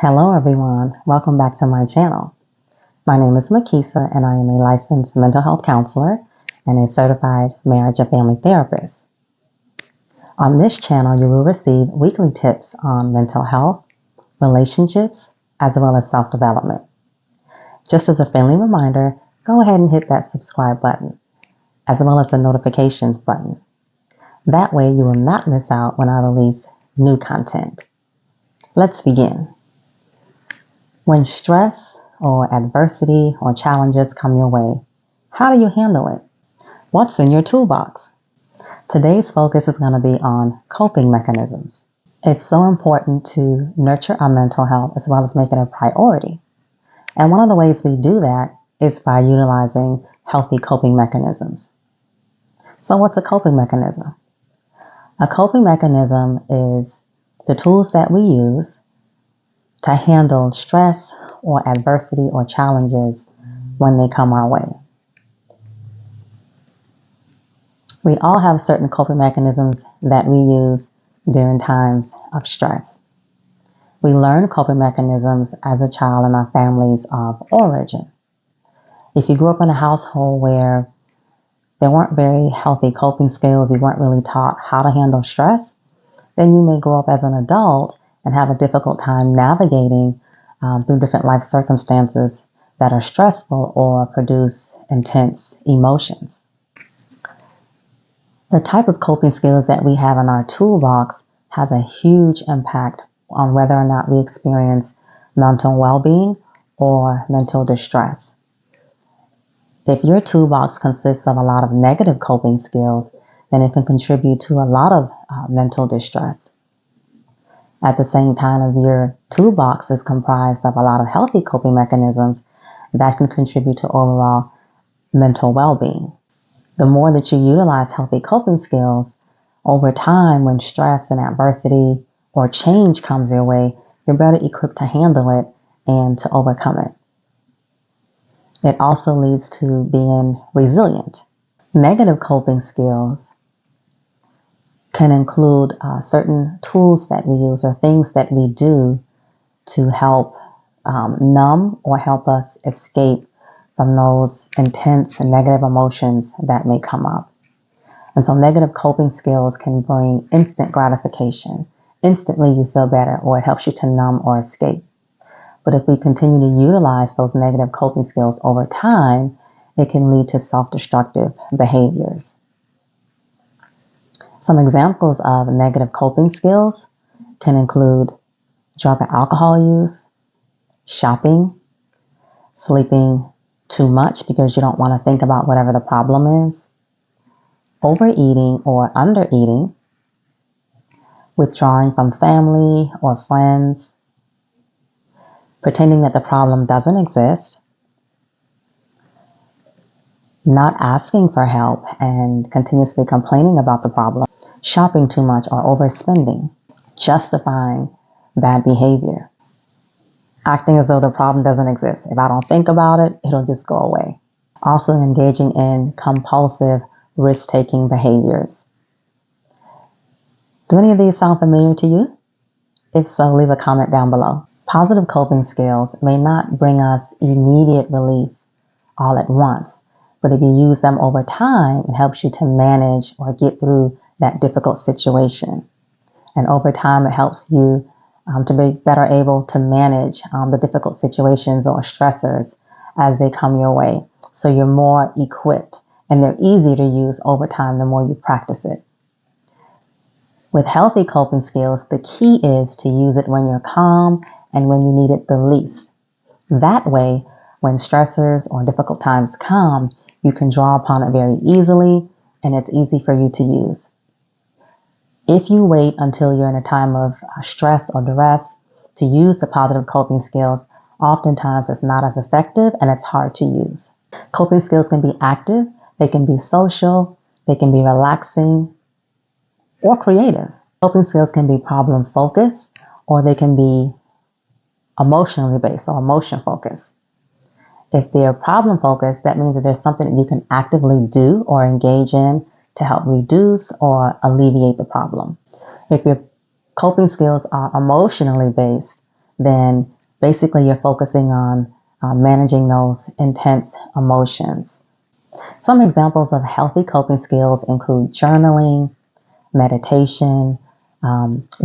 Hello everyone, welcome back to my channel. My name is Makisa and I am a licensed mental health counselor and a certified marriage and family therapist. On this channel, you will receive weekly tips on mental health, relationships, as well as self-development. Just as a friendly reminder, go ahead and hit that subscribe button, as well as the notifications button. That way you will not miss out when I release new content. Let's begin. When stress or adversity or challenges come your way, how do you handle it? What's in your toolbox? Today's focus is going to be on coping mechanisms. It's so important to nurture our mental health as well as make it a priority. And one of the ways we do that is by utilizing healthy coping mechanisms. So what's a coping mechanism? A coping mechanism is the tools that we use to handle stress or adversity or challenges when they come our way. We all have certain coping mechanisms that we use during times of stress. We learn coping mechanisms as a child in our families of origin. If you grew up in a household where there weren't very healthy coping skills, you weren't really taught how to handle stress, then you may grow up as an adult and have a difficult time navigating through different life circumstances that are stressful or produce intense emotions. The type of coping skills that we have in our toolbox has a huge impact on whether or not we experience mental well-being or mental distress. If your toolbox consists of a lot of negative coping skills, then it can contribute to a lot of mental distress. At the same time, if your toolbox is comprised of a lot of healthy coping mechanisms, that can contribute to overall mental well-being. The more that you utilize healthy coping skills, over time, when stress and adversity or change comes your way, you're better equipped to handle it and to overcome it. It also leads to being resilient. Negative coping skills can include certain tools that we use or things that we do to help numb or help us escape from those intense and negative emotions that may come up. And so negative coping skills can bring instant gratification. Instantly you feel better, or it helps you to numb or escape. But if we continue to utilize those negative coping skills over time, it can lead to self-destructive behaviors. Some examples of negative coping skills can include drug and alcohol use, shopping, sleeping too much because you don't want to think about whatever the problem is, overeating or undereating, withdrawing from family or friends, pretending that the problem doesn't exist, not asking for help and continuously complaining about the problem, shopping too much or overspending, justifying bad behavior, acting as though the problem doesn't exist. If I don't think about it, it'll just go away. Also engaging in compulsive risk-taking behaviors. Do any of these sound familiar to you? If so, leave a comment down below. Positive coping skills may not bring us immediate relief all at once, but if you use them over time, it helps you to manage or get through that difficult situation. And over time, it helps you to be better able to manage the difficult situations or stressors as they come your way. So you're more equipped and they're easier to use over time the more you practice it. With healthy coping skills, the key is to use it when you're calm and when you need it the least. That way, when stressors or difficult times come, you can draw upon it very easily and it's easy for you to use. If you wait until you're in a time of stress or duress to use the positive coping skills, oftentimes it's not as effective and it's hard to use. Coping skills can be active, they can be social, they can be relaxing, or creative. Coping skills can be problem focused or they can be emotionally based or emotion focused. If they're problem focused, that means that there's something that you can actively do or engage in to help reduce or alleviate the problem. If your coping skills are emotionally based, then basically you're focusing on managing those intense emotions. Some examples of healthy coping skills include journaling, meditation,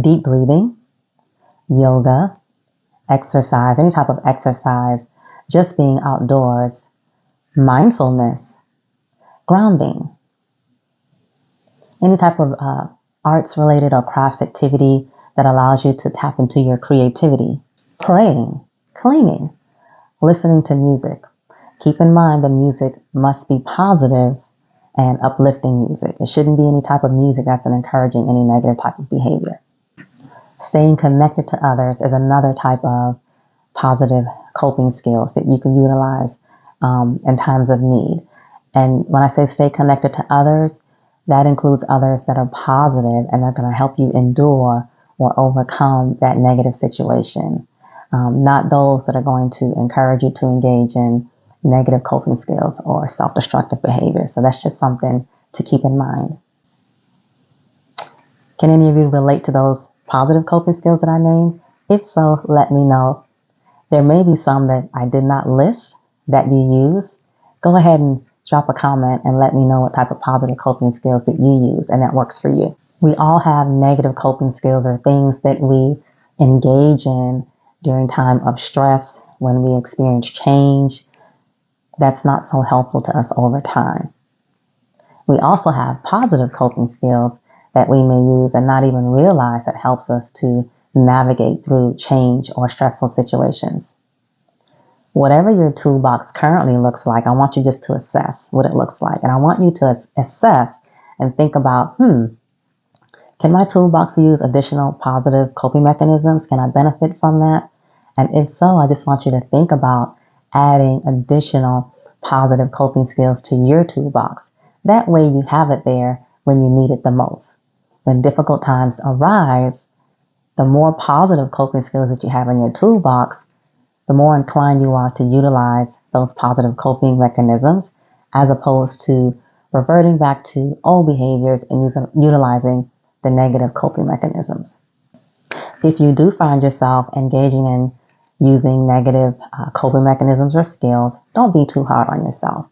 deep breathing, yoga, exercise, any type of exercise, just being outdoors, mindfulness, grounding, any type of arts related or crafts activity that allows you to tap into your creativity, praying, cleaning, listening to music. Keep in mind the music must be positive and uplifting music. It shouldn't be any type of music that's encouraging any negative type of behavior. Staying connected to others is another type of positive coping skills that you can utilize in times of need. And when I say stay connected to others, that includes others that are positive and they're going to help you endure or overcome that negative situation. Not those that are going to encourage you to engage in negative coping skills or self-destructive behavior. So that's just something to keep in mind. Can any of you relate to those positive coping skills that I named? If so, let me know. There may be some that I did not list that you use. Go ahead and drop a comment and let me know what type of positive coping skills that you use and that works for you. We all have negative coping skills or things that we engage in during time of stress, when we experience change that's not so helpful to us over time. We also have positive coping skills that we may use and not even realize that helps us to navigate through change or stressful situations. Whatever your toolbox currently looks like, I want you just to assess what it looks like. And I want you to assess and think about, can my toolbox use additional positive coping mechanisms? Can I benefit from that? And if so, I just want you to think about adding additional positive coping skills to your toolbox. That way you have it there when you need it the most. When difficult times arise, the more positive coping skills that you have in your toolbox, the more inclined you are to utilize those positive coping mechanisms as opposed to reverting back to old behaviors and utilizing the negative coping mechanisms. If you do find yourself engaging in using negative coping mechanisms or skills, don't be too hard on yourself.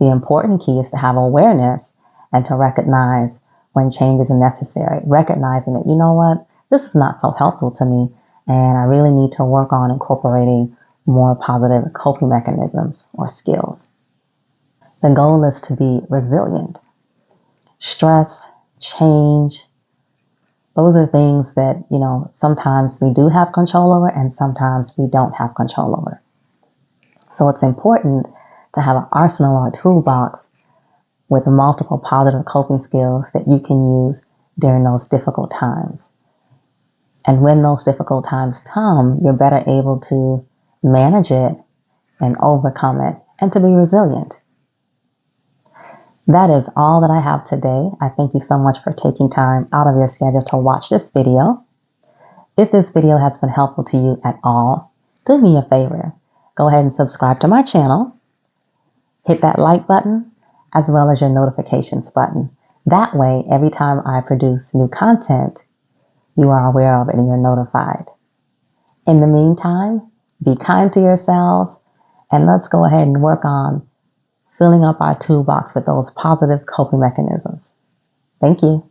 The important key is to have awareness and to recognize when change is necessary, recognizing that, you know what, this is not so helpful to me, and I really need to work on incorporating more positive coping mechanisms or skills. The goal is to be resilient. Stress, change, those are things that, sometimes we do have control over and sometimes we don't have control over. So it's important to have an arsenal or a toolbox with multiple positive coping skills that you can use during those difficult times. And when those difficult times come, you're better able to manage it and overcome it and to be resilient. That is all that I have today. I thank you so much for taking time out of your schedule to watch this video. If this video has been helpful to you at all, do me a favor. Go ahead and subscribe to my channel. Hit that like button as well as your notifications button. That way, every time I produce new content, you are aware of it and you're notified. In the meantime, be kind to yourselves and let's go ahead and work on filling up our toolbox with those positive coping mechanisms. Thank you.